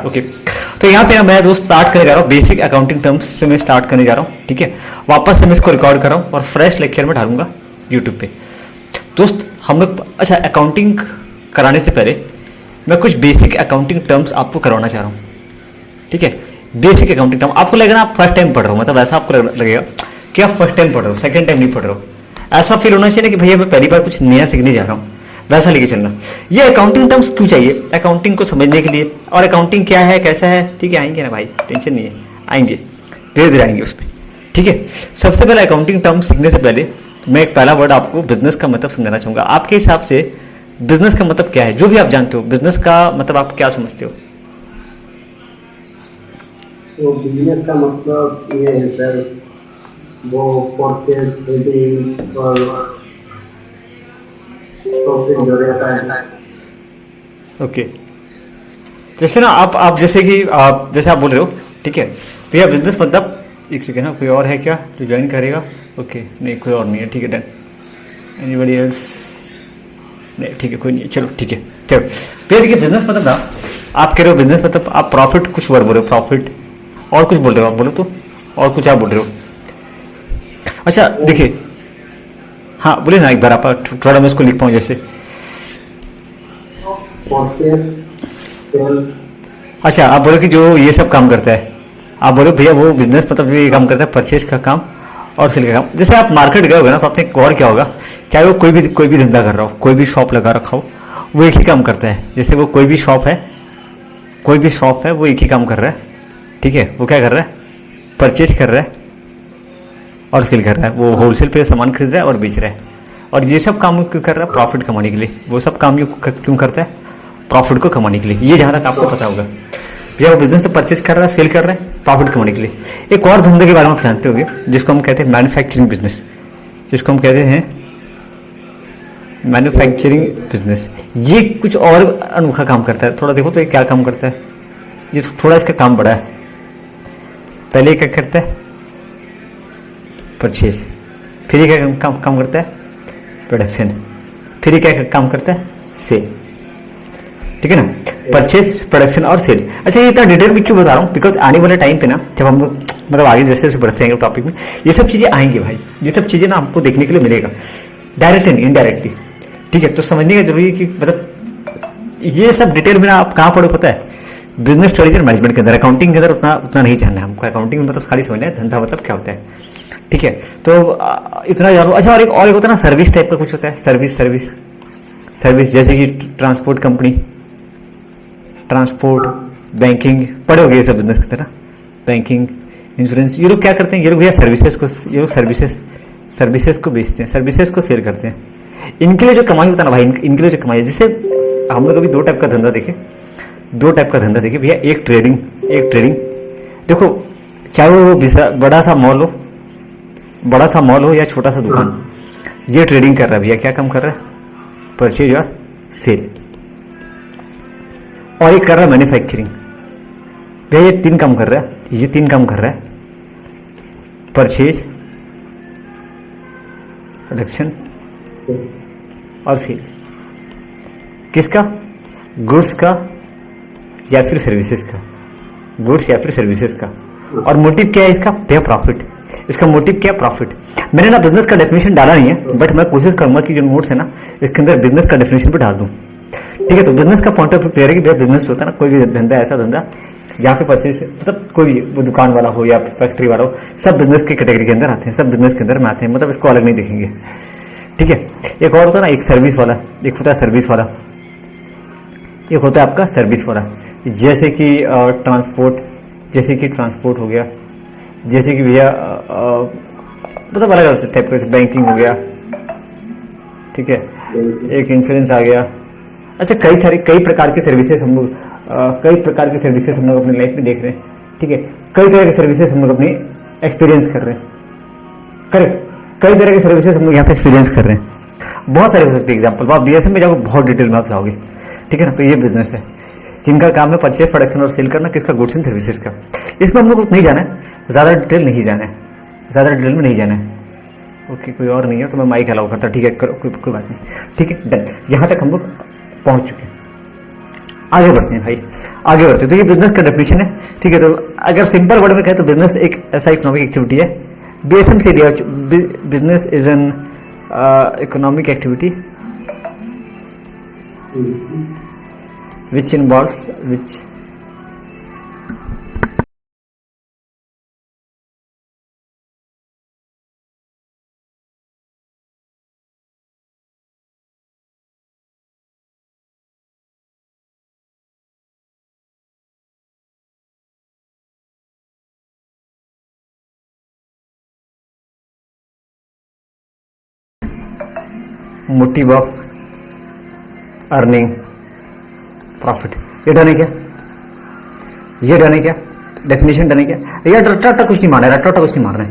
Okay, तो यहाँ पे मैं दोस्त स्टार्ट करने जा रहा हूँ, बेसिक अकाउंटिंग टर्म्स से मैं स्टार्ट करने जा रहा हूँ। ठीक है, वापस से मैं इसको रिकॉर्ड कर रहा हूँ और फ्रेश लेक्चर में डालूंगा यूट्यूब पे। दोस्त हम लोग अच्छा अकाउंटिंग कराने से पहले मैं कुछ बेसिक अकाउंटिंग टर्म्स आपको करवाना चाह रहा हूँ। ठीक है, बेसिक अकाउंटिंग टर्म आपको लगेगा आप फर्स्ट टाइम पढ़ रहे हो, मतलब ऐसा आपको लगेगा कि आप फर्स्ट टाइम पढ़ रहे हो, सेकंड टाइम नहीं पढ़ रहे हो। ऐसा फील होना चाहिए कि भैया मैं पहली बार कुछ नया सीखने जा रहा हूँ, वैसा लेके चलना। ये अकाउंटिंग टर्म्स क्यों चाहिए? अकाउंटिंग को समझने के लिए, और अकाउंटिंग क्या है कैसा है। ठीक है, आएंगे ना भाई, टेंशन नहीं है, आएंगे धीरे धीरे आएंगे उस पर। ठीक है, सबसे पहले अकाउंटिंग टर्म सीखने से पहले मैं एक पहला वर्ड आपको बिजनेस का मतलब समझाना चाहूंगा। आपके हिसाब से बिजनेस का मतलब क्या है? जो भी आप जानते हो बिजनेस का मतलब आप क्या समझते हो? तो बिजनेस का मतलब ये है सर, वो परचेज ट्रेडिंग और शॉपिंग जो रहता है। ओके, जैसे ना आप जैसे कि आप जैसे आप बोल रहे हो। ठीक है भैया, बिजनेस मतलब एक सेकेंड ना, कोई और है क्या जो ज्वाइन करेगा? ओके, नहीं कोई और नहीं है, ठीक है डन। Anybody else? नहीं, ठीक है कोई नहीं है, चलो ठीक है। चलो भैया देखिए, बिजनेस मतलब ना, आप कह रहे हो बिजनेस मतलब आप प्रॉफिट कुछ वर्ड बोल रहे हो, प्रॉफिट और कुछ बोल रहे हो आप, बोलो तो और कुछ आप बोल रहे हो। अच्छा देखिए, हाँ बोले ना एक बार, आप थोड़ा मैं इसको लिख पाऊँ जैसे। Purchase sale. अच्छा आप बोलो कि जो ये सब काम करता है, आप बोलो भैया वो बिजनेस मतलब ये काम करता है, परचेज का काम और सेल का काम। जैसे आप मार्केट गए होगे ना, तो आपने और क्या होगा, चाहे वो कोई भी धंधा कर रहा हो, कोई भी शॉप लगा रखा हो, वो एक ही काम करता है। जैसे वो कोई भी शॉप है वो एक ही काम कर रहा है। ठीक है, वो क्या कर रहा है? परचेज कर रहा है और सेल कर रहा है। वो होलसेल पे सामान खरीद रहा है और बेच रहा है। और ये सब काम क्यों कर रहा है? प्रॉफिट कमाने के लिए। वो सब काम क्यों करता है? प्रॉफिट को कमाने के लिए। ये जहाँ तक आपको पता होगा, भैया वो बिजनेस तो परचेज कर रहा है, सेल कर रहा है, प्रॉफिट कमाने के लिए। एक और धंधे के बारे में आप जानते होंगे जिसको हम कहते हैं मैन्युफैक्चरिंग बिजनेस, जिसको हम कहते हैं मैन्युफैक्चरिंग बिजनेस। ये कुछ और अनोखा काम करता है। थोड़ा देखो तो ये क्या काम करता है, ये थोड़ा इसका काम बड़ा है। पहले क्या करता है? परचेज। फिर ये क्या काम करता है? प्रोडक्शन। फिर ये क्या काम करता है? सेल। ठीक है ना, परचेज, प्रोडक्शन और सेल। अच्छा ये इतना डिटेल में क्यों बता रहा हूँ? बिकॉज आने वाले टाइम पे ना, जब हम लोग मतलब आगे जैसे जैसे बढ़ते जाएंगे टॉपिक में, ये सब चीज़ें आएंगी भाई। ये सब चीज़ें ना हमको देखने के लिए मिलेगा, डायरेक्टली इनडायरेक्टली। ठीक है, तो समझने का जरूरी है कि मतलब ये सब डिटेल में ना आप कहाँ पढ़ो पता है? बिजनेस स्टडीज एंड मैनेजमेंट के अंदर। अकाउंटिंग के अंदर उतना नहीं जानना है हमको। अकाउंटिंग में मतलब खाली समझना है धंधा मतलब क्या होता है। ठीक है, तो इतना जानो। अच्छा और एक होता है ना, सर्विस टाइप का कुछ होता है, सर्विस जैसे कि ट्रांसपोर्ट कंपनी, ट्रांसपोर्ट, बैंकिंग, पढ़ोगे ये सब बिजनेस की तरह। बैंकिंग, इंश्योरेंस, ये लोग क्या करते हैं? ये लोग भैया सर्विसेज को बेचते हैं, सर्विसेज को सेल करते हैं। इनके लिए जो कमाई होता है ना भाई, इनके लिए जो कमाई है, जिससे हम लोग अभी दो टाइप का धंधा देखे भैया। एक ट्रेडिंग देखो, चाहे वो बड़ा सा मॉल हो या छोटा सा दुकान, ये ट्रेडिंग कर रहा है भैया। क्या काम कर रहा है? परचेज और सेल। और एक कर रहा है मैन्युफैक्चरिंग भैया। ये तीन काम कर रहा है, परचेज, प्रोडक्शन और सेल। किसका? गुड्स का या फिर सर्विसेज का? गुड्स या फिर सर्विसेज का। और मोटिव क्या है इसका? भैया प्रॉफिट। इसका मोटिव क्या? प्रॉफिट। मैंने ना बिजनेस का डेफिनेशन डाला नहीं है, बट मैं कोशिश करूंगा कि जो नोट्स है ना, इसके अंदर बिजनेस का डेफिनेशन भी डाल दूं। ठीक है, तो बिजनेस का पॉइंट ऑफ व्यू क्लियर है कि भैया बिजनेस होता है ना, कोई भी धंधा, ऐसा धंधा जहाँ पे परचेज मतलब कोई भी, वो दुकान वाला हो या फैक्ट्री वाला हो, सब बिजनेस की कैटेगरी के अंदर आते हैं, सब बिजनेस के अंदर में आते हैं, मतलब इसको अलग नहीं देखेंगे। ठीक है, एक और होता है ना, एक सर्विस वाला, एक होता है सर्विस वाला, एक होता है आपका सर्विस वाला। जैसे कि ट्रांसपोर्ट हो गया, जैसे कि भैया मतलब अलग अलग टाइप का, बैंकिंग हो गया। ठीक है, एक इंश्योरेंस आ गया। अच्छा कई प्रकार के सर्विसेज हम लोग अपनी लाइफ में देख रहे हैं। ठीक है, कई तरह के सर्विसेज हम लोग अपनी एक्सपीरियंस कर रहे हैं। करेक्ट, कई तरह के सर्विसेज हम लोग यहाँ पे एक्सपीरियंस कर रहे हैं। बहुत सारे हो सकते हैं एग्जाम्पल। आप बीएसएम में जाओगे बहुत डिटेल में आप जाओगे। ठीक है ना, तो ये बिजनेस है जिनका काम है परचेज, प्रोडक्शन और सेल करना। किसका? गुड्स एंड सर्विसेज का। इसमें हम लोग को नहीं जाना है, ज़्यादा डिटेल में नहीं जाना है। ओके, कोई और नहीं है तो मैं माइक अलाउ करता। ठीक है, करो, कोई बात नहीं। ठीक है, डन। यहाँ तक हम लोग पहुँच चुके हैं। आगे बढ़ते हैं भाई, आगे बढ़ते हैं। तो ये बिजनेस का डेफिनेशन है, ठीक है। तो अगर सिंपल वर्ड में कहें तो बिजनेस एक ऐसा इकोनॉमिक एक्टिविटी है, बीएसएम से दिया, business is an economic activity which involves which motive of earning profit. ये डन है क्या? ये डन है क्या? डेफिनेशन डन है क्या? ये रट्टा रट्टा कुछ नहीं मारना है, रट्टा रट्टा कुछ नहीं मारना है,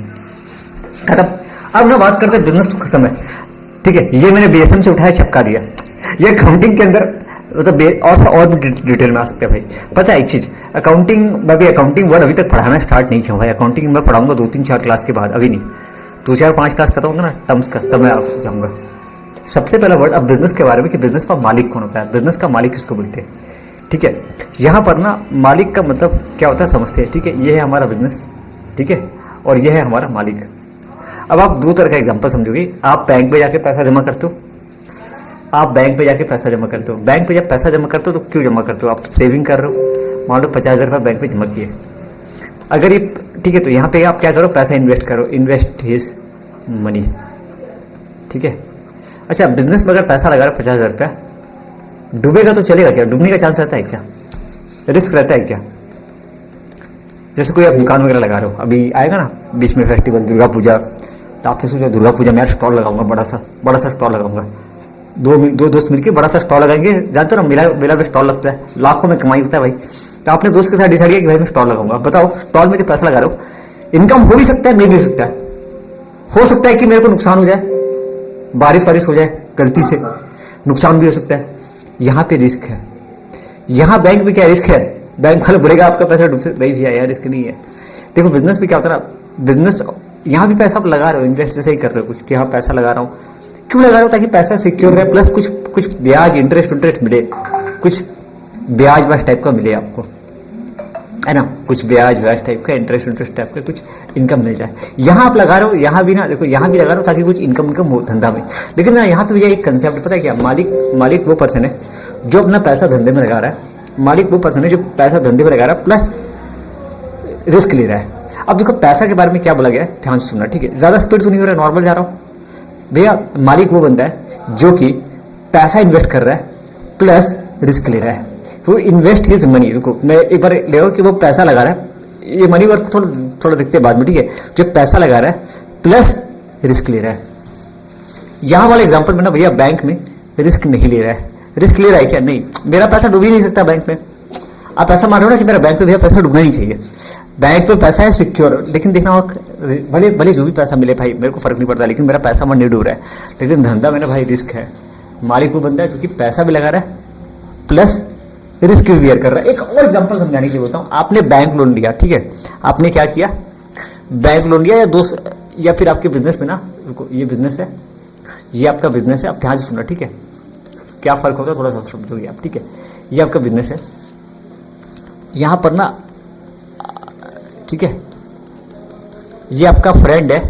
खत्म। अब ना बात करते हैं बिजनेस, तो खत्म है, ठीक है। ये मैंने बीएसएम से उठाया, चिपका दिया। ये अकाउंटिंग के अंदर मतलब और भी डिटेल में आ सकते हैं भाई। पता है एक चीज, अकाउंटिंग मैं भी अकाउंटिंग वर्ड अभी तक पढ़ाना स्टार्ट नहीं किया भाई। अकाउंटिंग मैं पढ़ाऊंगा 2-3-4 क्लास के बाद, अभी नहीं। 2-4-5 क्लास खत्म होगा ना टर्म्स का, तब मैं जाऊंगा। सबसे पहला वर्ड अब बिजनेस के बारे में कि बिजनेस का मालिक कौन होता है, बिजनेस का मालिक किसको बोलते हैं, ठीक है। यहाँ पर ना मालिक का मतलब क्या होता है समझते हैं, ठीक है। ये है हमारा बिजनेस, ठीक है, और ये है हमारा मालिक। अब आप दो तरह का एग्जांपल समझोगे। आप बैंक पे जाके पैसा जमा करते हो, आप बैंक पे जाके पैसा जमा करते हो। बैंक पे जब पैसा जमा करते हो तो क्यों जमा करते हो? आप तो सेविंग कर रहे हो। मान लो 50,000 रुपये बैंक पे जमा किए, अगर ये, ठीक है, तो यहाँ पे आप क्या करो, पैसा इन्वेस्ट करो, इन्वेस्ट हिज मनी, ठीक है। अच्छा, बिजनेस में अगर पैसा लगा रहा 50,000 रुपया, डूबेगा तो चलेगा क्या? डूबने का चांस रहता है क्या? रिस्क रहता है क्या? जैसे कोई आप दुकान वगैरह लगा रहे हो, अभी आएगा ना बीच में फेस्टिवल दुर्गा पूजा, तो आपने सोचा दुर्गा पूजा में यार स्टॉल लगाऊंगा, बड़ा सा स्टॉल लगाऊंगा। दो दोस्त मिलकर बड़ा सा स्टॉल लगाएंगे। जानते हो ना, मेला में स्टॉल लगता है, लाखों में कमाई होता है भाई। तो आपने दोस्त के साथ डिसाइड किया कि भाई मैं स्टॉल लगाऊंगा। बताओ, स्टॉल में जो पैसा लगा रहे हो, इनकम हो भी सकता है, नहीं भी हो सकता है। हो सकता है कि मेरे को नुकसान हो जाए, बारिश वारिश हो जाए गलती से, नुकसान भी हो सकता है। यहाँ पे रिस्क है। यहाँ बैंक में क्या रिस्क है? बैंक वाले बोलेगा आपका पैसा डूब सकता है, नहीं भैया यार रिस्क नहीं है। देखो बिजनेस में क्या होता है ना, बिजनेस यहाँ भी पैसा आप लगा रहे हो, इन्वेस्ट जैसे ही कर रहे हो कुछ, कि हाँ पैसा लगा रहा हूँ। क्यों लगा रहे हो? ताकि पैसा सिक्योर रहे, प्लस कुछ ब्याज इंटरेस्ट मिले, कुछ ब्याज टाइप का मिले आपको, है ना, कुछ ब्याज टाइप का, इंटरेस्ट टाइप का कुछ इनकम मिल जाए। यहाँ आप लगा रहे हो, यहाँ भी ना देखो, यहाँ भी लगा रहे हो ताकि कुछ इनकम हो धंधा में। लेकिन ना यहाँ पे भैया एक कंसेप्ट पता है क्या, मालिक वो पर्सन है जो अपना पैसा धंधे में लगा रहा है। मालिक वो पर्सन है जो पैसा धंधे में लगा रहा है प्लस रिस्क ले रहा है। अब देखो पैसा के बारे में क्या बोला गया है, ध्यान से सुनना, ठीक है। ज़्यादा स्पीड तो नहीं हो रहा है, नॉर्मल जा रहा हूँ भैया। मालिक वो बंदा है जो कि पैसा इन्वेस्ट कर रहा है प्लस रिस्क ले रहा है। वो इन्वेस्ट हिज मनी, रुको मैं एक बार ले रहा हूँ कि वो पैसा लगा रहा है, ये मनी वर्थ थोड़ा देखते हैं बाद में, ठीक है। जो पैसा लगा रहा है प्लस रिस्क ले रहा है। यहाँ वाले एग्जांपल में ना भैया बैंक में रिस्क नहीं ले रहा है। रिस्क ले रहा है क्या? नहीं, मेरा पैसा डूब ही नहीं सकता बैंक में। आप ऐसा मान रहे हो ना कि मेरा बैंक पे भैया पैसा डूबना नहीं चाहिए। बैंक पे पैसा है सिक्योर, लेकिन देखना भले जो भी पैसा मिले भाई मेरे को फर्क नहीं पड़ता, लेकिन मेरा पैसा मन नहीं डूब रहा है। लेकिन धंधा में ना भाई रिस्क है। मालिक वो बंदा है जो कि पैसा भी लगा रहा है प्लस रिस्क भी बियर कर रहा है। एक और एग्जांपल समझाने के लिए बोलता हूँ। आपने बैंक लोन लिया, ठीक है, आपने क्या किया, बैंक लोन लिया, या दोस्त या फिर आपके बिजनेस में ना, रुको ये बिजनेस है, ये आपका बिजनेस है, आप ध्यान से सुनना, ठीक है। क्या फर्क होता है थोड़ा सा समझोगे आप, ठीक है। ये आपका बिजनेस है, यहाँ पर ना, ठीक है, ये आपका फ्रेंड है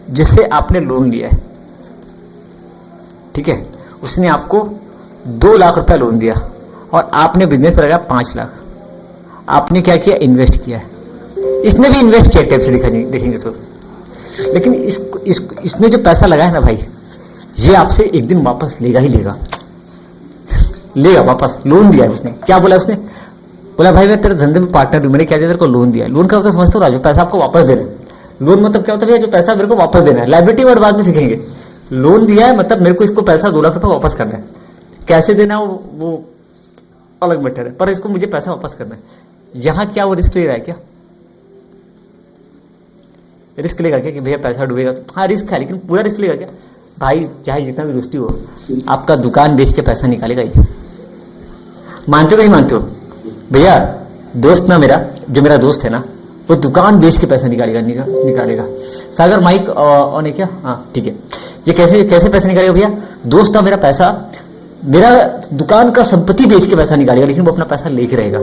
जिससे आपने लोन लिया है, ठीक है। उसने आपको 2 लाख रुपया लोन दिया और आपने बिजनेस पर लगाया 5 लाख। आपने क्या किया, इन्वेस्ट किया है। इसने भी इन्वेस्ट किया टाइप से देखेंगे तो, लेकिन इसने जो पैसा लगाया है ना भाई, ये आपसे एक दिन वापस लेगा ही लेगा वापस। लोन दिया है उसने, क्या बोला उसने, बोला भाई मैं तेरे धंधे में पार्टनर हूं, मैंने क्या दिया तेरे को, लोन दिया है। लोन क्या होता है समझते हो, जो पैसा आपको वापस देना है। लोन मतलब क्या होता है, जो पैसा मेरे को वापस देना है। लायबिलिटी वर्ड बाद में सीखेंगे। लोन दिया है मतलब मेरे को इसको पैसा 2 लाख रुपये वापस करना है। कैसे देना है वो अलग मैटर है, पर इसको मुझे पैसा वापस करना है। यहाँ क्या वो रिस्क ले रहा है क्या? रिस्क लेगा क्या कि भैया पैसा डूबेगा? हाँ रिस्क है, लेकिन पूरा रिस्क लेगा क्या भाई? चाहे जितना भी दोस्ती हो, आपका दुकान बेच के पैसा निकालेगा ही। मानते हो नहीं मानते हो भैया? दोस्त ना मेरा, जो मेरा दोस्त है ना, वो दुकान बेच के पैसा निकालेगा। सागर माइक ऑन है क्या? हाँ ठीक है। ये कैसे पैसा निकालेगा भैया? दोस्त ना मेरा पैसा मेरा दुकान का संपत्ति बेच के पैसा निकालेगा, लेकिन वो अपना पैसा लेके रहेगा।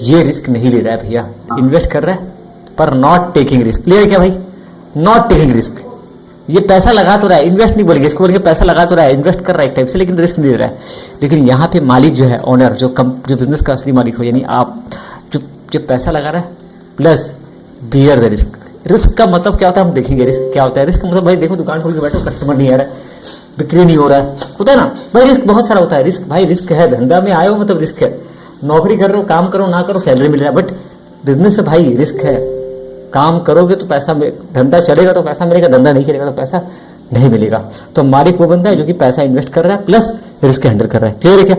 ये रिस्क नहीं ले रहा है भैया, इन्वेस्ट कर रहा है पर नॉट टेकिंग रिस्क। ले क्या भाई, नॉट टेकिंग रिस्क। ये पैसा लगा तो रहा है, इन्वेस्ट नहीं बोलेंगे इसको, बोलेंगे पैसा लगा तो रहा है, इन्वेस्ट कर रहा है एक टाइप से, लेकिन रिस्क नहीं ले रहा है। लेकिन यहाँ पे मालिक जो है, ओनर, जो बिजनेस का असली मालिक हो, यानी आप जो पैसा लगा रहा है plus bear the risk. Risk का मतलब क्या होता है हम देखेंगे। रिस्क क्या होता है? रिस्क का मतलब भाई देखो, दुकान खोल के बैठो, कस्टमर नहीं आ रहा है, बिक्री नहीं हो रहा है, होता है ना भाई। रिस्क बहुत सारा होता है। रिस्क भाई रिस्क है, धंधा में आए हो मतलब रिस्क है। नौकरी कर रहे हो, काम करो ना करो, सैलरी मिल रहा है, बट बिजनेस में भाई रिस्क है। काम करोगे तो पैसा, धंधा चलेगा तो पैसा मिलेगा, धंधा नहीं चलेगा तो पैसा नहीं मिलेगा। तो मालिक वो बंदा है जो कि पैसा इन्वेस्ट कर रहा है प्लस रिस्क हैंडल कर रहा है। क्लियर है क्या?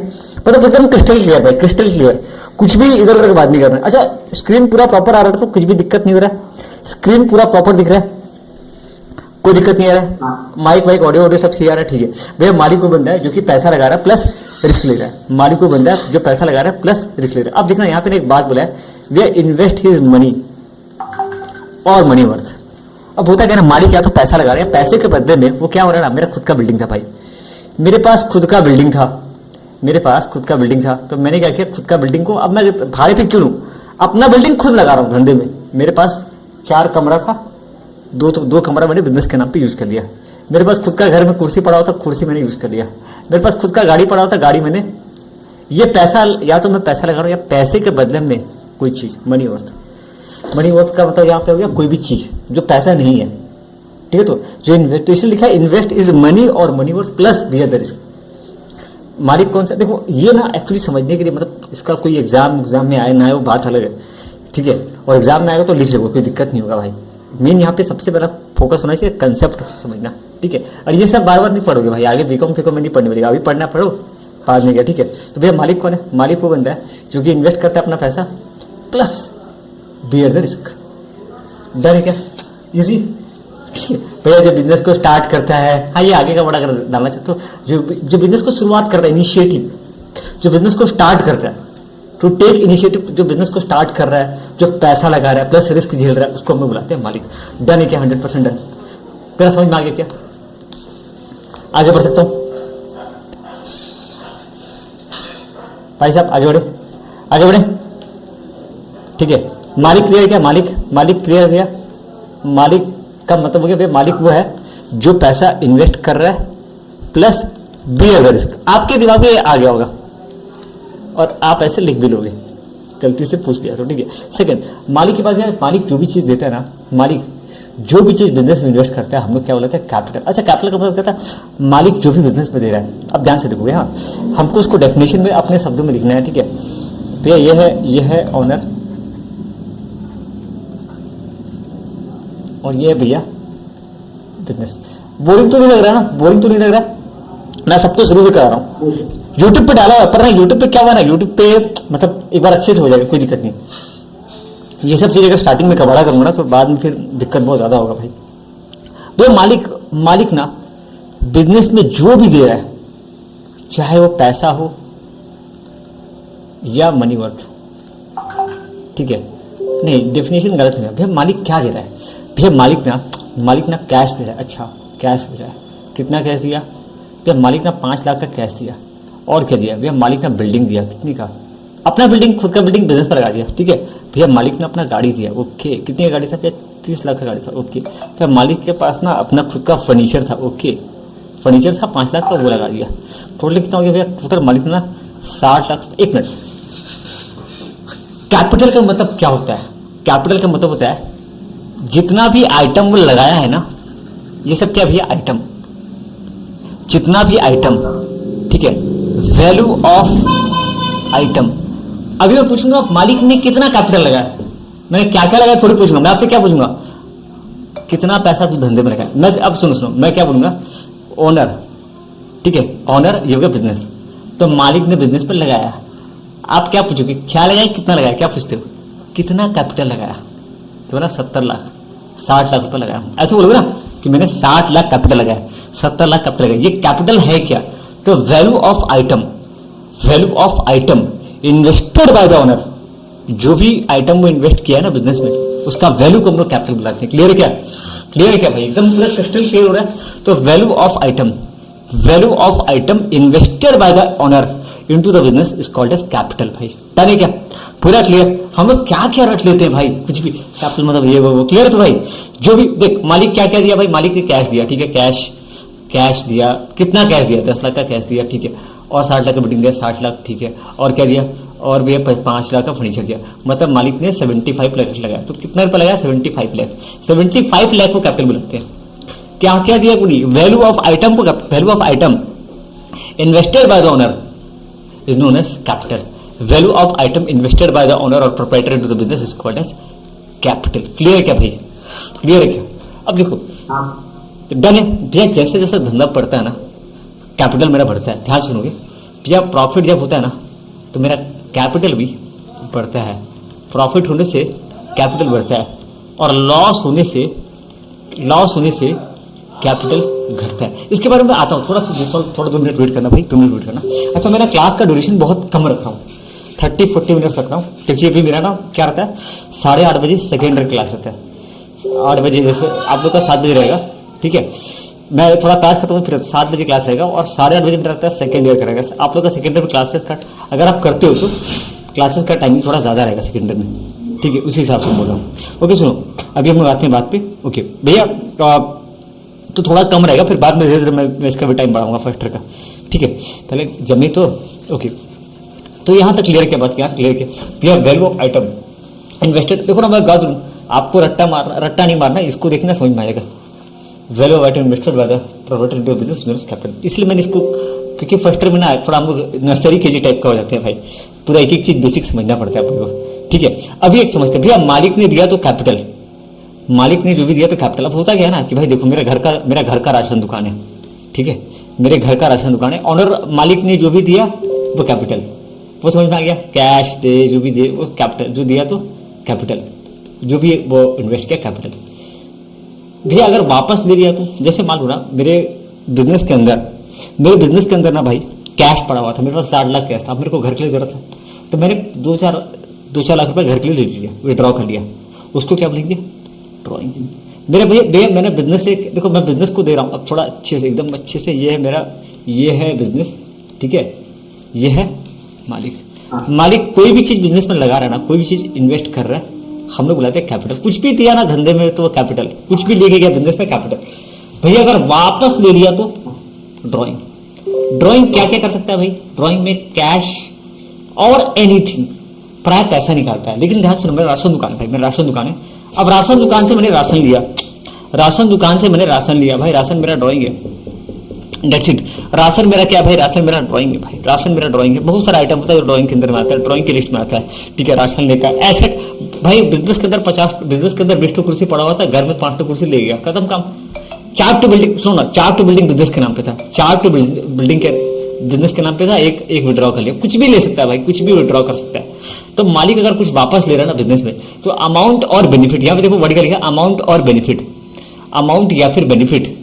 मतलब एकदम क्रिस्टल क्लियर भाई, क्रिस्टल क्लियर। कुछ भी इधर उधर की बात नहीं कर रहे हैं। अच्छा, स्क्रीन पूरा प्रॉपर आ रहा है तो कुछ भी दिक्कत नहीं हो रहा है? स्क्रीन पूरा प्रॉपर दिख रहा है, कोई दिक्कत नहीं आ रहा है? माइक ऑडियो सब सही आ रहा है? ठीक है भैया। मालिक वो बंदा है जो कि पैसा लगा रहा है प्लस रिस्क ले रहा है। मालिक वो बंदा है जो पैसा लगा रहा है प्लस रिस्क ले रहा है। अब देखना यहाँ पे एक बात बोला है, वे इन्वेस्ट हिज मनी और मनी वर्थ। अब होता क्या ना, मालिक या तो पैसा लगा रहे हैं, पैसे के बदले में वो क्या हो रहा है ना, मेरा खुद का बिल्डिंग था भाई, मेरे पास खुद का बिल्डिंग था, मेरे पास खुद का बिल्डिंग था, तो मैंने क्या किया, खुद का बिल्डिंग को अब मैं भाड़े पे क्यों लूँ, अपना बिल्डिंग खुद लगा रहा हूँ धंधे में। मेरे पास 4 कमरा था, दो कमरा मैंने बिजनेस के नाम पे यूज कर लिया। मेरे पास खुद का घर में कुर्सी पड़ा हुआ था, कुर्सी मैंने यूज कर लिया। मेरे पास खुद का गाड़ी पड़ा हुआ था, गाड़ी मैंने, ये पैसा या तो मैं पैसा लगा रहा हूँ या पैसे के बदले में कोई चीज़, मनी वर्थ। मनी वर्थ का मतलब यहाँ पे हो गया कोई भी चीज़ जो पैसा नहीं है। ठीक है, तो जो इन्वेस्टेशन लिखा है, इन्वेस्ट इज मनी और money worth plus bear the risk. मालिक कौन सा, देखो ये ना एक्चुअली समझने के लिए, मतलब इसका कोई एग्जाम में आए ना आए वो बात अलग है, ठीक है। और एग्जाम में आएगा तो लिख लो, कोई दिक्कत नहीं होगा भाई। मेन यहाँ पे सबसे पहला फोकस होना चाहिए कंसेप्ट समझना, ठीक है। और ये सब बार बार नहीं पढ़ोगे भाई, आगे बीकॉम फीकॉम में नहीं पढ़ने मिलेगा, अभी पढ़ना पढ़ो बाद में क्या, ठीक है। तो भैया मालिक कौन है? मालिक वो बंदा है जो कि इन्वेस्ट करता है अपना पैसा प्लस बियर द रिस्क। डर है क्या? इजी, ठीक है भैया। जो बिजनेस को स्टार्ट करता है, हाँ ये आगे का बड़ा कर डालना चाहिए, तो जो बिजनेस को शुरुआत करता है, इनिशिएटिव, जो बिजनेस को स्टार्ट करता है, टू टेक इनिशिएटिव, जो बिजनेस को स्टार्ट कर रहा है, जो पैसा लगा रहा है प्लस रिस्क झेल रहा है, उसको हम लोग बुलाते हैं मालिक। डन है क्या? 100% डन। तेरा समझ में आ गया क्या? आगे बढ़ सकता हूँ भाई साहब? आगे बढ़े, आगे बढ़े, ठीक है। मालिक क्लियर क्या? मालिक क्लियर गया। मालिक का मतलब हो गया भैया, मालिक वो है जो पैसा इन्वेस्ट कर रहा है प्लस बियर द रिस्क। आपके दिमाग में आ गया होगा और आप ऐसे लिख भी लोगे, गलती से पूछ लिया तो, ठीक है। सेकंड, मालिक की बात क्या है? मालिक जो भी चीज़ देता है ना, मालिक जो भी चीज़ बिजनेस में इन्वेस्ट करता है, हम लोग क्या बोलते हैं? कैपिटल। अच्छा, कैपिटल का मतलब क्या था? मालिक जो भी बिजनेस में दे रहा है, अब ध्यान से देखोगे, हाँ हमको उसको डेफिनेशन में अपने शब्दों में लिखना है, ठीक है भैया। ये है ऑनर और ये है भैया बिजनेस। बोरिंग तो नहीं लग रहा ना? बोरिंग तो नहीं लग रहा? मैं सबको शुरू से करा रहा हूँ, यूट्यूब पे डाला हुआ, पर ना यूट्यूब पे क्या हुआ ना, यूट्यूब पे मतलब एक बार अच्छे से हो जाएगा, कोई दिक्कत नहीं। ये सब चीज़ें अगर स्टार्टिंग में कबाड़ा करूँगा ना तो बाद में फिर दिक्कत बहुत ज़्यादा होगा भाई। वो मालिक ना बिजनेस में जो भी दे रहा है, चाहे वो पैसा हो या मनी वर्थ, ठीक है। नहीं, डेफिनेशन गलत है भैया। मालिक क्या दे रहा है भैया? मालिक ना कैश दे रहा है। अच्छा, कैश दे रहा है। कितना कैश दिया भैया? मालिक ना 5 लाख का कैश दिया। और क्या दिया भैया? मालिक ने बिल्डिंग दिया। कितनी का? अपना बिल्डिंग, खुद का बिल्डिंग बिजनेस पर लगा दिया, ठीक है भैया। मालिक ने अपना गाड़ी दिया, ओके। कितनी का गाड़ी था भैया? 30 लाख का गाड़ी था, ओके। भैया मालिक के पास ना अपना खुद का फर्नीचर था, ओके। फर्नीचर था 5 लाख का, वो लगा दिया। टोटल कितना हो गया भैया? टोटल मालिक ने ना 60 लाख। एक मिनट, कैपिटल का मतलब क्या होता है? कैपिटल का मतलब होता है जितना भी आइटम वो लगाया है ना, ये सब क्या भैया? आइटम, जितना भी आइटम, ठीक है, वैल्यू ऑफ आइटम। अभी मैं पूछूंगा मालिक ने कितना कैपिटल लगाया, मैंने क्या क्या लगाया थोड़ी पूछूंगा। मैं आपसे क्या पूछूंगा? कितना पैसा तू धंधे में लगाया। मैं अब सुनो, मैं क्या बोलूंगा? ओनर, ठीक है, ओनर ये हो गया बिजनेस, तो मालिक ने बिजनेस पर लगाया। आप क्या पूछोगे? क्या लगाया, कितना लगाया, क्या पूछते हो? कितना कैपिटल लगाया? तो बोला 70 लाख, 60 लाख रुपए लगाया। ऐसे बोलोगे ना कि मैंने 60 लाख कैपिटल लगाया, 70 लाख कैपिटल लगाया। ये कैपिटल है क्या? तो value of item, value of item invested by the owner. जो भी आइटम वो इन्वेस्ट किया है ना बिजनेस में, उसका वैल्यू को हम लोग कैपिटल बुलाते हैं। क्लियर है क्या? क्लियर है क्या भाई? एकदम पूरा क्रिस्टल क्लियर हो रहा है। तो value of item value of item invested by the owner into the business is called as capital. भाई डन है क्या? पूरा क्लियर? हम लोग क्या क्या रट लेते हैं भाई, कुछ भी कैपिटल मतलब ये वो क्लियर। तो भाई जो भी देख, मालिक क्या क्या दिया भाई, मालिक ने कैश दिया, ठीक है, कैश दिया, कितना कैश दिया, 10 लाख का कैश दिया, ठीक है, और 60 लाख का बिल्डिंग दिया, 60 लाख, ठीक है, और क्या दिया, और भैया 5 लाख का फर्नीचर दिया, मतलब मालिक ने 75 लाख लगाया। तो कितना रुपया लगाया? 75 लाख। 75 लाख को कैपिटल बोलते हैं। क्या क्या दिया पूरी वैल्यू ऑफ आइटम को, value of item invested by the owner is known as capital. Value of item invested by the owner और proprietor into the business is called as capital. Clear है क्या भाई? क्लियर है क्या? अब देखो done है भैया, जैसे जैसे धंधा बढ़ता है ना, कैपिटल मेरा बढ़ता है। ध्यान सुनोगे भैया, प्रॉफिट जब होता है ना तो मेरा कैपिटल भी बढ़ता है, प्रॉफिट होने से कैपिटल बढ़ता है, और लॉस होने से कैपिटल घटता है। इसके बारे में आता हूँ, थोड़ा 2 मिनट वेट करना भाई, 2 मिनट वेट करना। अच्छा, मेरा क्लास का ड्यूरेशन बहुत कम रख रहा हूँ, 30-40 मिनट रख रहा हूँ, क्योंकि अभी मेरा ना क्या रहता है, 8:30 बजे सेकेंडरी क्लास रहता है। 8 बजे जैसे आप लोग का 7 बजे रहेगा, ठीक है, मैं थोड़ा क्लास खत्म फिर 7 बजे क्लास रहेगा, और 8:30 बजे मेरा रहता है सेकेंड ईयर करेगा। आप लोग का सेकेंड ईयर में क्लासेस का अगर आप करते हो तो क्लासेस का टाइमिंग थोड़ा ज़्यादा रहेगा सेकेंड ईयर में, ठीक है, उसी हिसाब से बोल रहा हूँ। ओके सुनो, अभी हम लोग आते हैं बात पे। ओके भैया, तो थोड़ा कम रहेगा, फिर बाद में धीरे धीरे मैं इसका भी टाइम बढ़ाऊंगा फर्स्ट ईयर का, ठीक है, पहले जमी तो ओके। तो यहाँ तक क्लियर क्या बात, क्या क्लियर क्या भैया, वैल्यू ऑफ आइटम इन्वेस्टेड। देखो ना, मैं गा दूँ, आपको रट्टा नहीं मारना, इसको देखना समझ में आएगा। Value of item invested by the proprietor into business capital. इसलिए मैंने इसको, क्योंकि फर्स्ट ईयर में ना थोड़ा हम लोग नर्सरी केजी टाइप का हो जाते हैं भाई, पूरा एक एक चीज बेसिक समझना पड़ता है आपको, ठीक है। अभी एक समझते भैया, मालिक ने दिया तो कैपिटल, मालिक ने जो भी दिया तो कैपिटल। अब होता क्या है ना कि भाई देखो, मेरा घर का राशन दुकान है, ठीक है, मेरे घर का राशन दुकान है, ऑनर मालिक ने जो भी दिया वो कैपिटल, वो समझ में आ गया। कैश दे, जो भी दे वो कैपिटल, जो दिया तो कैपिटल, जो भी वो इन्वेस्ट किया कैपिटल। भैया अगर वापस ले लिया तो, जैसे मान लो ना मेरे बिजनेस के अंदर ना भाई कैश पड़ा हुआ था, मेरे पास 60 लाख कैश था, अब मेरे को घर के लिए जरूरत है, तो मैंने 2-4 लाख रुपए घर के लिए ले लिया, विड्रॉ कर लिया, उसको क्या बोलेंगे? ड्रॉइंग। मेरे भैया मैंने बिजनेस से, देखो मैं बिजनेस को दे रहा हूँ, अब थोड़ा अच्छे से, एकदम अच्छे से, ये है मेरा, ये है बिजनेस, ठीक है, ये है मालिक कोई भी चीज बिजनेस में लगा रहा है ना, कोई भी चीज इन्वेस्ट कर रहा है, हम लोग बुलाते हैं कैपिटल। कुछ भी दिया ना धंधे में तो वो कैपिटल, कुछ भी लेके गया बिजनेस में कैपिटल। भैया अगर वापस ले लिया तो ड्राइंग क्या क्या कर सकता है भाई? ड्राइंग में कैश और एनीथिंग, प्राय पैसा निकालता है। लेकिन ध्यान सुनो, मेरा राशन दुकान है भाई, मेरा राशन दुकान है। अब राशन दुकान से मैंने राशन लिया, भाई राशन मेरा ड्राइंग है, डेट्स इट। राशन मेरा क्या भाई? राशन मेरा ड्राइंग है भाई, राशन मेरा ड्राइंग है। बहुत सारा आइटम होता है जो ड्राइंग के अंदर में आता है, ड्राइंग की लिस्ट में आता है, ठीक है। राशन लेकर एसेट भाई, बिजनेस के अंदर 20 कुर्सी पड़ा हुआ था, घर में 5 कुर्सी ले गया, खत्म काम। 4 टू बिल्डिंग, सुनो ना, 4 टू बिल्डिंग बिजनेस के नाम पे था, 4 टू बिल्डिंग के बिजनेस के नाम पे था, एक विड्रॉ कर लिया। कुछ भी ले सकता है भाई, कुछ भी विड्रॉ कर सकता है। तो मालिक अगर कुछ वापस ले रहा है ना बिजनेस में, तो अमाउंट और बेनिफिट, यहाँ पे देखो वर्ड क्या लिखा, अमाउंट और बेनिफिट, अमाउंट या फिर बेनिफिट,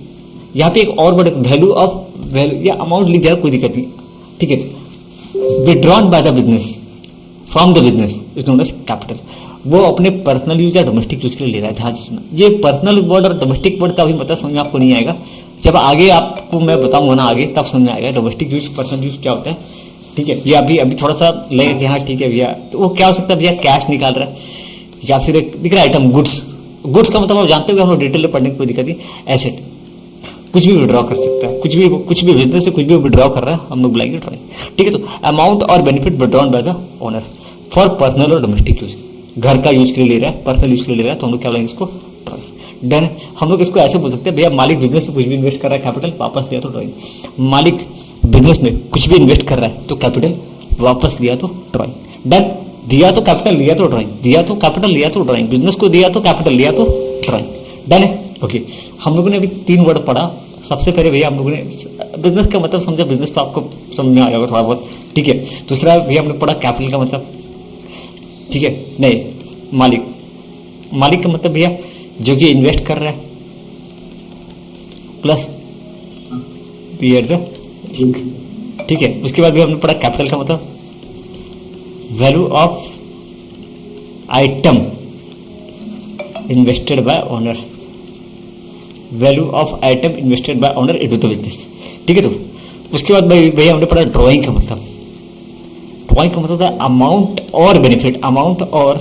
यहाँ पे एक और वर्ड वैल्यू या अमाउंट लिख दिया, कोई दिक्कत नहीं, ठीक है। Withdrawn by the business from the business is known as capital. वो अपने पर्सनल यूज या डोमेस्टिक यूज के लिए ले रहा है। ध्यान सुनना, ये पर्सनल वर्ड और डोमेस्टिक वर्ड का अभी मतलब समझ में आपको नहीं आएगा, जब आगे आपको मैं बताऊंगा ना आगे, तब समझ में आएगा डोमेस्टिक यूज पर्सनल यूज क्या होता है, ठीक है। ये अभी थोड़ा सा लगेगा कि हाँ ठीक है भैया, तो वो क्या हो सकता है भैया, कैश निकाल रहा है, या फिर एक दिख रहा है आइटम गुड्स का मतलब आप जानते हो कि हम लोग डिटेल में पढ़ने की कोई दिक्कत नहीं। एसेट कुछ भी विड्रॉ कर सकता है, कुछ भी बिजनेस से कुछ भी विड्रॉ कर रहा है, हम लोग बुलाएंगे ड्राइंग, ठीक है। तो अमाउंट और benefit withdrawn by the owner for personal और डोमेस्टिक यूज, घर का यूज के लिए ले रहा है, पर्सनल यूज के लिए ले रहा है, तो हम लोग क्या बोलेंगे इसको? ड्राइंग। डन। हम लोग इसको ऐसे बोल सकते हैं भैया, मालिक बिजनेस में कुछ भी इन्वेस्ट कर रहा है, कैपिटल वापस दिया तो ड्राइंग। मालिक बिजनेस में कुछ भी इन्वेस्ट कर रहा है तो कैपिटल, वापस लिया तो ड्राइंग। डन। दिया तो कैपिटल, लिया तो ड्राइंग, दिया तो कैपिटल, लिया तो ड्राइंग, बिजनेस को दिया तो कैपिटल, लिया तो ड्राइंग। डन है। ओके, हम लोगों ने अभी 3 वर्ड पढ़ा। सबसे पहले भैया हम लोगों ने बिजनेस का मतलब समझा, बिजनेस तो आपको समझ में आएगा थोड़ा बहुत, ठीक है। दूसरा भैया हमने पढ़ा कैपिटल का मतलब, ठीक है, नहीं मालिक का मतलब भैया जो कि इन्वेस्ट कर रहा है, प्लस बियर द रिस्क, ठीक है। उसके बाद भी हमने पढ़ा कैपिटल का मतलब value of item invested bye owner value of item invested bye owner into the business. ठीक है, तो उसके बाद भाई भैया हमने पढ़ा ड्राइंग का मतलब। ड्राइंग का मतलब होता है अमाउंट और बेनिफिट, अमाउंट और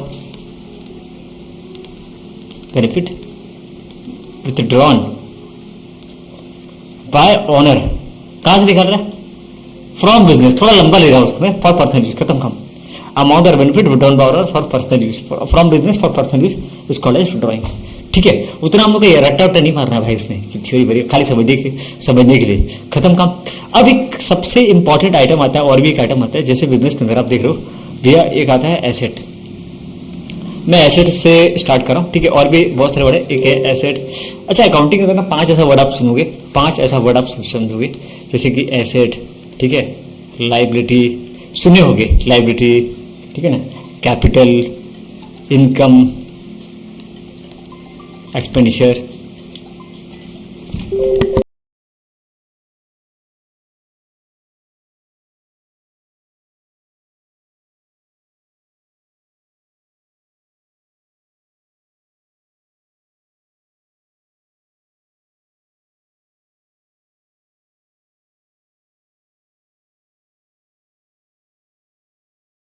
बेनिफिट विथड्रॉन बाय ओनर। कहां से निकाल रहा है? From business. थोड़ा लंबा ले रहा हूं उसको मैं, फॉर पर्सनल यूज, खत्म काम। अमाउंट और benefit withdrawn by owner for personal use, from business for personal use is called as drawing. ठीक है, उतना हम लोग को ये रट्टा उट्टा नहीं मारना भाई उसमें कि थ्योरी भरी, खाली समझने के लिए, खत्म काम। अब एक सबसे इंपॉर्टेंट आइटम आता है, और भी एक आइटम आता है जैसे बिजनेस के अंदर आप देख रहे हो भैया, एक आता है एसेट। मैं एसेट से स्टार्ट कर रहा हूँ, ठीक है, और भी बहुत सारे वर्ड है। एक है एसेट। अच्छा, अकाउंटिंग के अंदर ना 5 ऐसा वर्ड आप सुनोगे, 5 ऐसा वर्ड आप समझोगे, जैसे कि एसेट, ठीक है, लाइबिलिटी सुने होगे, लाइबिलिटी, ठीक है ना, capital, income, expenditure.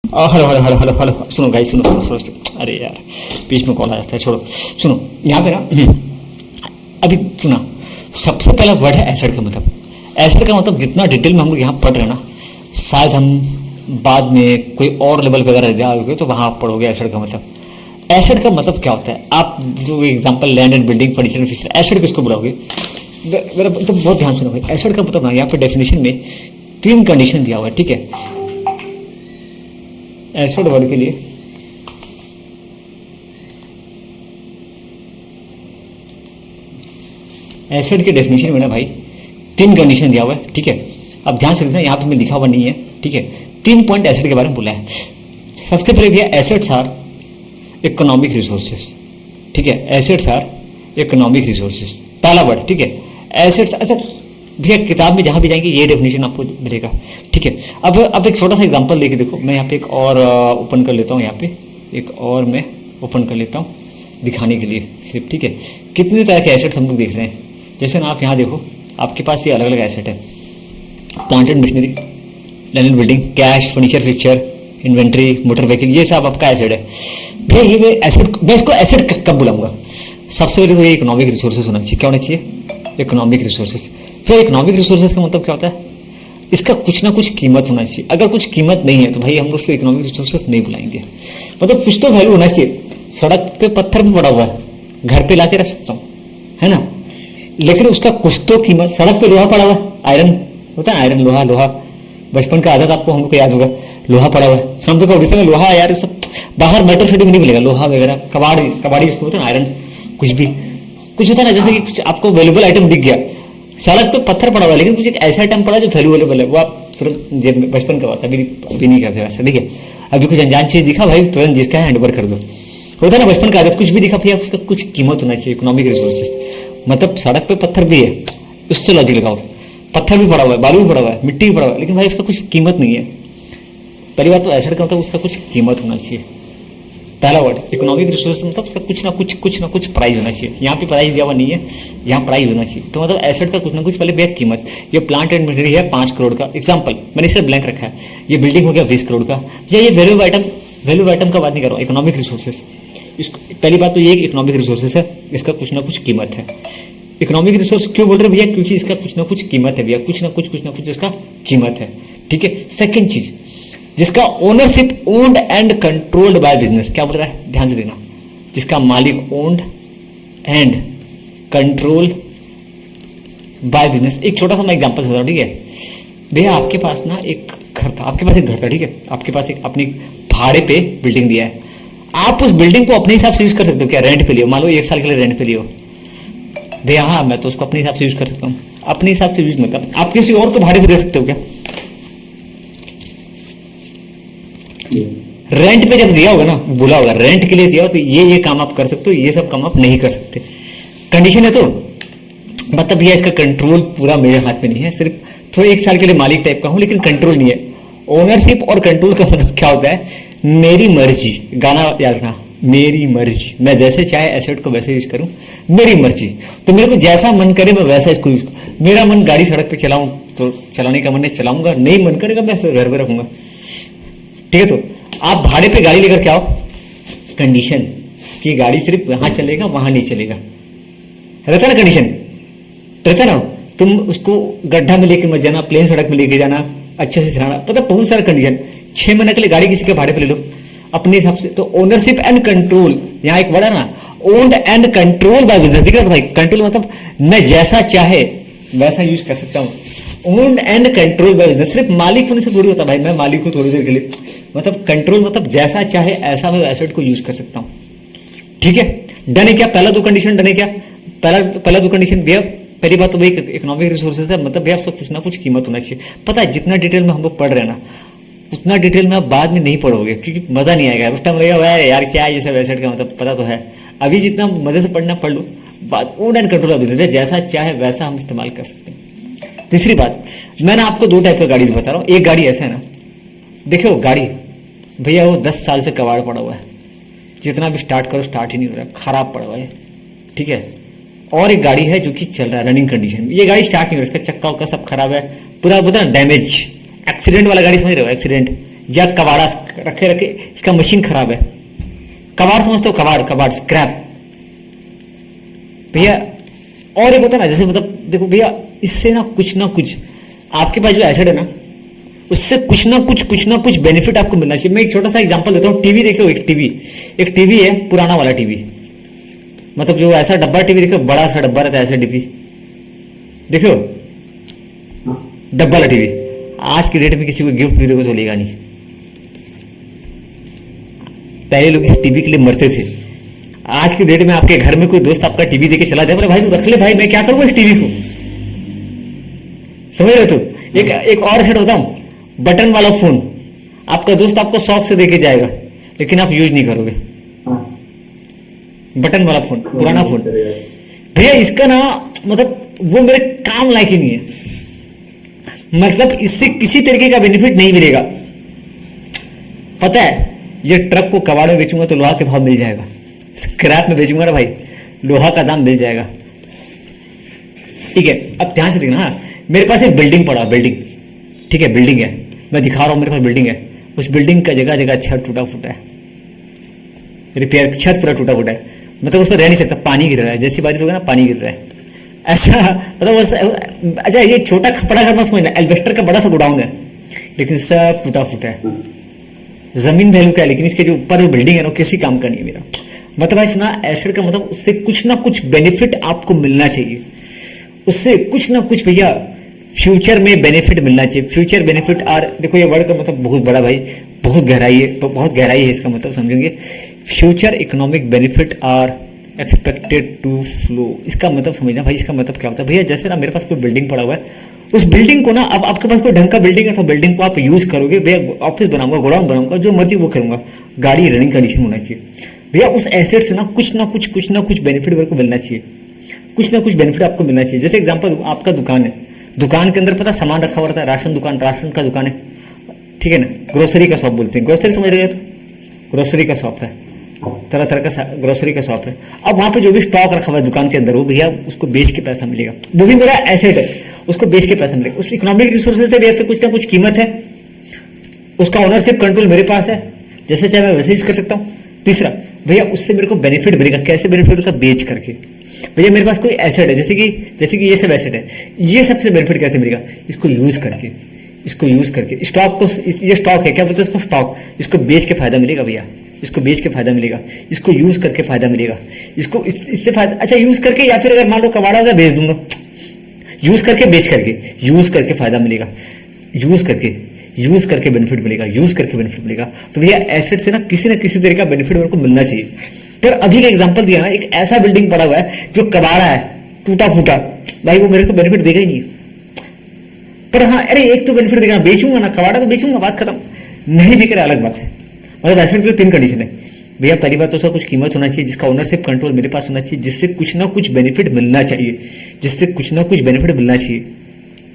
Hello hello hello hello hello, सुनो गाइस, सुनो सुनो सुनो, अरे यार बीच में कॉल आ जाता है, छोड़ो। सुनो यहाँ पे ना, अभी सुना, सबसे पहला वर्ड है एसेट का मतलब। एसेट का मतलब जितना डिटेल में हम लोग यहाँ पढ़ रहे हैं ना, शायद हम बाद में कोई और लेवल पे अगर जाओगे तो वहाँ आप पढ़ोगे एसेट का मतलब। एसेट का मतलब क्या होता है? आप जो example land and building, furniture and fixture, asset किसको बुलाओगे? मेरा तो बहुत ध्यान सुनो भाई, एसेट का मतलब ना यहाँ पे डेफिनेशन में 3 कंडीशन दिया हुआ है, ठीक है। एसेट वर्ड के लिए एसेट के डेफिनेशन में ना भाई 3 कंडीशन दिया हुआ है, ठीक है। अब ध्यान से देखना, यहाँ पे मैं लिखा हुआ नहीं है, ठीक है। 3 पॉइंट एसेट के बारे में बोला है। सबसे पहले भैया एसेट्स आर इकोनॉमिक रिसोर्सेज, ठीक है, एसेट्स आर इकोनॉमिक रिसोर्सेज, पहला वर्ड, ठीक है, एसेट्स। अच्छा भैया किताब में जहाँ भी जाएंगे ये डेफिनेशन आपको मिलेगा, ठीक है। अब एक छोटा सा एग्जांपल लेके देखो, मैं यहाँ पे एक और ओपन कर लेता हूँ, यहाँ पे एक और मैं ओपन कर लेता हूँ दिखाने के लिए सिर्फ, ठीक है। कितने तरह के एसेट्स हम लोग देख रहे हैं, जैसे ना आप यहाँ देखो, आपके पास ये अलग अलग एसेट है, plant and machinery, land and building, cash, furniture, fixture, inventory, motor vehicle, ये सब आपका एसेट है भैया। ये मैं इसको एसेट कब बुलाऊंगा? सबसे पहले तो ये इकोनॉमिक रिसोर्सेज होना चाहिए। क्या होना चाहिए? Economic resources. फिर इकोनॉमिक रिसोर्सेज का मतलब क्या होता है? इसका कुछ ना कुछ कीमत होना चाहिए। अगर कुछ कीमत नहीं है तो भाई हम लोग उसको इकोनॉमिक रिसोर्सेज नहीं बुलाएंगे। मतलब कुछ तो वैल्यू होना चाहिए। सड़क पे पत्थर भी पड़ा हुआ है, घर पे लाके रख सकता हूँ, है ना, लेकिन उसका कुछ तो कीमत। सड़क पे लोहा पड़ा हुआ है, आयरन होता है, आयरन, लोहा, लोहा, बचपन का आदत आपको हम लोग को याद होगा, लोहा पड़ा हुआ है। हम लोग उड़ीसा में लोहा यार सब बाहर मेट्रो सिटी में नहीं मिलेगा, लोहा वगैरह, कबाड़ी जिसको बोलते हैं, आयरन, कुछ भी कुछ होता है ना, जैसे कि कुछ आपको वैल्यूबल आइटम दिख गया, सड़क पे पत्थर पड़ा हुआ है लेकिन कुछ एक ऐसा आइटम पड़ा जो वैल्यूएबल है, वो आप तुरंत जेब में, बचपन का बात है, अभी नहीं करते वैसा, ठीक है। अभी कुछ अनजान चीज दिखा भाई तुरंत जिसका हैंड ओवर कर दो, होता है ना बचपन का आदत, कुछ भी दिखा भैया उसका कुछ कीमत होना चाहिए। इकोनॉमिक रिसोर्सेज मतलब सड़क पे पत्थर भी है, उससे लॉजिक लगाओ, पत्थर भी पड़ा हुआ है, बालू भी पड़ा हुआ है, मिट्टी भी पड़ा हुआ है, लेकिन भाई उसका कुछ कीमत नहीं है। पहली बात तो एसेट का मतलब उसका कुछ कीमत होना चाहिए, पहला वर्ड। इकोनॉमिक रिसोर्स मतलब उसका कुछ ना कुछ प्राइस होना चाहिए। यहाँ पे प्राइस दिया हुआ नहीं है, यहाँ प्राइस होना चाहिए। तो मतलब एसेट का कुछ ना कुछ पहले बेक कीमत। ये प्लांट एंड मशीनरी है 5 करोड़ का, एग्जाम्पल मैंने सिर्फ ब्लैंक रखा है। ये बिल्डिंग हो गया 20 करोड़ का, या ये वैल्यू आइटम का बात नहीं कर रहा हूँ, इकोनॉमिक रिसोर्सेज। पहली बात तो ये इकोनॉमिक रिसोर्सेज है, इसका कुछ ना कुछ कीमत है। इकोनॉमिक रिसोर्स क्यों बोल रहे हैं भैया? क्योंकि इसका कुछ ना कुछ कीमत है भैया, कुछ ना कुछ इसका कीमत है, ठीक है। सेकंड चीज, जिसका ownership owned and controlled by business. क्या बोल रहा है, ध्यान से देना, जिसका मालिक owned and controlled by business. एक छोटा सा मैं एग्जांपल बता रहा हूं, ठीक है भैया। आपके पास ना एक घर था, ठीक है, आपके पास एक अपनी भाड़े पे बिल्डिंग दिया है। आप उस बिल्डिंग को अपने हिसाब से यूज कर सकते हो क्या? रेंट पे लियो, मान लो 1 साल के लिए रेंट पे लियो भैया। हाँ, मैं तो उसको अपने हिसाब से यूज कर सकता हूँ, अपने हिसाब से यूज मतलब आप किसी और को भाड़े पे दे सकते हो क्या? रेंट पे जब दिया होगा ना, बोला होगा रेंट के लिए दिया हो, तो ये काम आप कर सकते हो, ये सब काम आप नहीं कर सकते। कंडीशन है तो मतलब भैया इसका कंट्रोल पूरा मेरे हाथ में नहीं है, सिर्फ थोड़ा 1 साल के लिए मालिक टाइप का हूं, लेकिन कंट्रोल नहीं है। ओनरशिप और कंट्रोल का मतलब क्या होता है? मेरी मर्जी, गाना याद रखना, मेरी मर्जी, मैं जैसे चाहे एसेट को वैसे यूज करूं, मेरी मर्जी। तो मेरे को जैसा मन करे मैं वैसा इसको यूज करूं। मेरा मन गाड़ी सड़क पे चलाऊं तो चलाने का मन है, चलाऊंगा, नहीं मन करेगा मैं इसे घर पे रखूंगा। ठीक है, तो आप भाड़े पे गाड़ी लेकर के आओ, कंडीशन कि गाड़ी सिर्फ वहां चलेगा, वहां नहीं चलेगा, रहता ना कंडीशन, रहता ना। तुम उसको गड्ढा में लेके मत जाना, प्लेन सड़क में लेके जाना, अच्छे से चलाना, पता बहुत सारा कंडीशन। 6 महीने के लिए गाड़ी किसी के भाड़े पे ले लो अपने हिसाब से। तो ओनरशिप एंड कंट्रोल, यहाँ एक वर्ड है ना, owned and controlled by business. दिख रहा था भाई, कंट्रोल मतलब मैं जैसा चाहे वैसा यूज कर सकता हूँ। Owned and controlled by business, सिर्फ मालिक होने से थोड़ी होता भाई, मैं मालिक हूँ थोड़ी देर के लिए, मतलब कंट्रोल मतलब जैसा चाहे ऐसा मैं एसेट को यूज कर सकता हूँ। ठीक है, डन है क्या? पहला दो कंडीशन डन है क्या? पहला दो कंडीशन भैया, पहली बात तो भाई इकोनॉमिक रिसोर्सेज है, मतलब भैया उसका कुछ ना कुछ कीमत होना चाहिए। पता है जितना डिटेल में हम लोग पढ़ रहे हैं ना, उतना डिटेल में आप बाद में नहीं पढ़ोगे, क्योंकि मजा नहीं आएगा। उस टाइम लगेगा यार क्या है ये सब एसेट का, मतलब पता तो है। अभी जितना मजे से पढ़ना पढ़ लो, बात own and control of business, जैसा चाहे वैसा हम इस्तेमाल कर सकते हैं। तीसरी बात, मैं ना आपको 2 टाइप का गाड़ी बता रहा हूँ। एक गाड़ी ऐसा है ना, देखो गाड़ी भैया वो 10 साल से कबाड़ पड़ा हुआ है, जितना भी स्टार्ट करो स्टार्ट ही नहीं हो रहा, खराब पड़ा हुआ है। ठीक है, और एक गाड़ी है जो कि चल रहा है रनिंग कंडीशन में, ये गाड़ी स्टार्ट नहीं हो रहा, इसका चक्का उक्का सब खराब है, पूरा बोलते ना डैमेज, एक्सीडेंट वाला गाड़ी समझ रहे हो, एक्सीडेंट या कबाड़ा रखे रखे इसका मशीन खराब है, कबाड़ समझते हो, कबाड़ स्क्रैप भैया। और एक होता है ना, जैसे मतलब देखो भैया, इससे ना कुछ आपके पास जो एसेट है ना, उससे कुछ ना कुछ बेनिफिट आपको मिलना चाहिए। मैं एक छोटा सा एग्जांपल देता हूँ। टीवी देखो, एक टीवी है, पुराना वाला टीवी, मतलब जो ऐसा डब्बा टीवी देखो, बड़ा सा डब्बा रहता है ऐसा टीवी, देखो डब्बा वाला टीवी, आज की डेट में किसी को गिफ्ट भी देखो चलेगा नहीं। पहले लोग इस टीवी के लिए मरते थे, आज की डेट में आपके घर में कोई दोस्त आपका टीवी देके चला जाए, बोले भाई तू रख ले भाई, मैं क्या करूंगा इस टीवी को, समझ रहे हो? एक और सेट बताऊं, बटन वाला फोन, आपका दोस्त आपको शौक से देके जाएगा, लेकिन आप यूज नहीं करोगे। बटन वाला फोन, पुराना फोन भैया, इसका ना मतलब वो मेरे काम लायक ही नहीं है, मतलब इससे किसी तरीके का बेनिफिट नहीं मिलेगा। पता है, ये ट्रक को कबाड़ में बेचूंगा तो लोहा के भाव मिल जाएगा, स्क्रैप में बेचूंगा ना भाई लोहा का दाम मिल जाएगा। ठीक है, अब ध्यान से देखना, हाँ मेरे पास एक बिल्डिंग पड़ा, बिल्डिंग, ठीक है बिल्डिंग है, मैं दिखा रहा हूं मेरे पास बिल्डिंग है, उस बिल्डिंग का जगह जगह छत टूटा फूटा है, रिपेयर, छत पूरा टूटा फूटा है, मतलब उसमें रह नहीं सकता, पानी गिर रहा है, जैसी बारिश होगा ना पानी गिर रहा है, ऐसा मतलब। अच्छा ये छोटा बड़ा घर मत समझना, एल्वेस्टर का बड़ा सा गोडाउन है, लेकिन सब टूटा फूटा है, जमीन वैल्यू का है, लेकिन इसके जो ऊपर जो बिल्डिंग है ना किसी काम का नहीं है मेरा। मतलब भाई सुना, एसेट का मतलब उससे कुछ ना कुछ बेनिफिट आपको मिलना चाहिए, उससे कुछ ना कुछ भैया फ्यूचर में बेनिफिट मिलना चाहिए। फ्यूचर बेनिफिट आर, देखो ये वर्ड का मतलब बहुत बड़ा भाई, बहुत गहराई है, तो बहुत गहराई है इसका मतलब, समझेंगे। Future economic benefit are expected to flow, इसका मतलब समझना भाई, इसका मतलब क्या होता है भैया, जैसे ना मेरे पास कोई बिल्डिंग पड़ा हुआ है, उस बिल्डिंग को ना, अब आपके पास कोई ढंग का बिल्डिंग है तो बिल्डिंग को आप यूज करोगे भैया, ऑफिस बनाऊंगा, गोडाउन बनाऊंगा, जो मर्जी वो करूंगा, गाड़ी रनिंग कंडीशन होना चाहिए भैया। उस एसेट से ना कुछ बेनिफिट मेरे को मिलना चाहिए, कुछ ना कुछ बेनिफिट आपको मिलना चाहिए। जैसे एग्जांपल, आपका दुकान है, दुकान के अंदर पता सामान रखा हुआ रहता है, राशन का दुकान है, ठीक है ना, ग्रोसरी का शॉप बोलते हैं, ग्रोसरी समझ रहे हो, तो ग्रोसरी का शॉप है, तरह तरह का ग्रोसरी का शॉप है। अब वहां पे जो भी स्टॉक रखा हुआ है दुकान के अंदर, वो भैया उसको बेच के पैसा मिलेगा, वो भी मेरा एसेट है, उसको बेच के पैसा मिलेगा। उस इकोनॉमिक रिसोर्सेज से भी कुछ ना कुछ कीमत है, उसका ओनरशिप कंट्रोल मेरे पास है, जैसे चाहे मैं वैसे यूज कर सकता हूँ। तीसरा भैया, उससे मेरे को बेनिफिट मिलेगा, कैसे बेनिफिट मिलेगा, बेच करके। भैया मेरे पास कोई एसेट है, जैसे कि ये सब एसेट है, ये सबसे बेनिफिट कैसे मिलेगा, इसको यूज करके स्टॉक को, ये स्टॉक है, क्या बोलते हैं इसको, स्टॉक, इसको बेच के फायदा मिलेगा भैया, इसको बेच के फायदा मिलेगा, इसको यूज करके फायदा मिलेगा, इसको इससे फायदा, अच्छा यूज करके, या फिर अगर मान लो कबाड़ा होगा बेच दूंगा, यूज करके बेच करके, यूज करके फायदा मिलेगा, यूज करके बेनिफिट मिलेगा। तो भैया एसेट से ना किसी तरह का बेनिफिट मेरे को मिलना चाहिए। पर अभी का एग्जांपल दिया ना, एक ऐसा बिल्डिंग पड़ा हुआ है जो कबाड़ा है, टूटा फूटा, भाई वो मेरे को बेनिफिट देगा ही नहीं। पर हाँ, अरे एक तो बेनिफिट देगा, बेचूंगा ना, कबाड़ा तो बेचूंगा, बात खत्म, नहीं बिक रहा अलग बात है। मतलब एसेट की 3 कंडीशन है भैया। पहली बात तो उसका कुछ कीमत होना चाहिए, जिसका ओनरशिप कंट्रोल मेरे पास होना चाहिए, जिससे कुछ ना कुछ बेनिफिट मिलना चाहिए,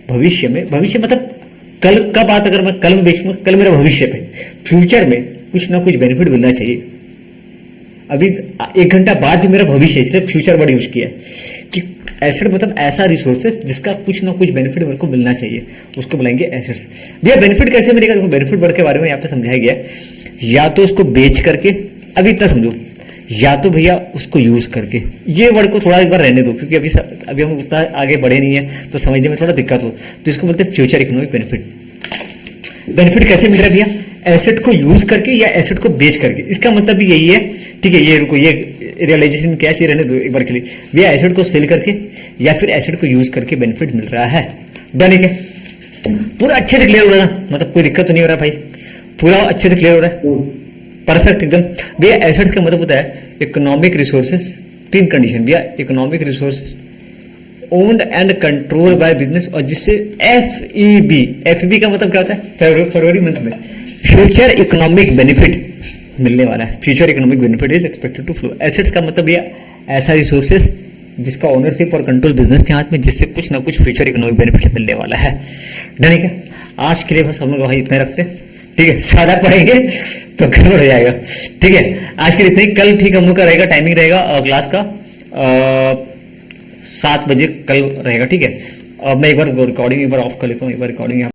भविष्य में मतलब कल का बात, अगर मैं कल में बेचूंगा, कल मेरा भविष्य पे, फ्यूचर में कुछ ना कुछ बेनिफिट मिलना चाहिए। अभी 1 घंटा बाद भी मेरा भविष्य है, इसलिए फ्यूचर वर्ड यूज किया है कि एसेट मतलब ऐसा रिसोर्सेस जिसका कुछ ना कुछ बेनिफिट मेरे को मिलना चाहिए, उसको बुलाएंगे एसेट्स। भैया बेनिफिट कैसे मिलेगा? देखो बेनिफिट वर्ड के बारे में यहाँ पे समझाया गया है, या तो उसको बेच करके, अभी इतना समझो, या तो भैया उसको यूज करके। ये वर्ड को थोड़ा एक बार रहने दो क्योंकि अभी हम उतना आगे बढ़े नहीं है तो समझने में थोड़ा दिक्कत हो, तो इसको बोलते हैं फ्यूचर इकोनॉमिक बेनिफिट। बेनिफिट कैसे मिल रहा है भैया? एसेट को यूज करके या एसेट को बेच करके। इसका मतलब भी यही है, ठीक है। ये रुको, ये रियलाइजेशन क्या है, रहने दो एक बार के लिए। भैया एसेट को सेल करके या फिर एसेट को यूज करके बेनिफिट मिल रहा है। डन है क्या? पूरा अच्छे से क्लियर हो रहा है ना? मतलब कोई दिक्कत तो नहीं हो रहा भाई? पूरा अच्छे से क्लियर हो रहा है? परफेक्ट एकदम। भैया एसेट्स का मतलब होता है इकोनॉमिक रिसोर्सेस, 3 कंडीशन भैया। Economic resources owned and controlled by business, और जिससे एफईबी का मतलब क्या होता है? फरवरी मंथ में फ्यूचर इकोनॉमिक बेनिफिट मिलने वाला है। Future economic benefit is expected to flow. Assets का मतलब भैया ऐसा रिसोर्सेस जिसका ओनरशिप और कंट्रोल बिजनेस के हाथ में, जिससे कुछ ना कुछ फ्यूचर इकोनॉमिक बेनिफिट मिलने वाला है। डन है क्या? आज के लिए बस हम लोग वहां इतने रखते हैं, ठीक है। सादा पढ़ेंगे तो गड़बड़ हो जाएगा, ठीक है। आज के लिए इतना ही। कल ठीक हम लोग का रहेगा, टाइमिंग रहेगा क्लास का 7 बजे कल रहेगा, ठीक है। अब मैं एक बार रिकॉर्डिंग एक बार ऑफ कर लेता हूँ, एक बार रिकॉर्डिंग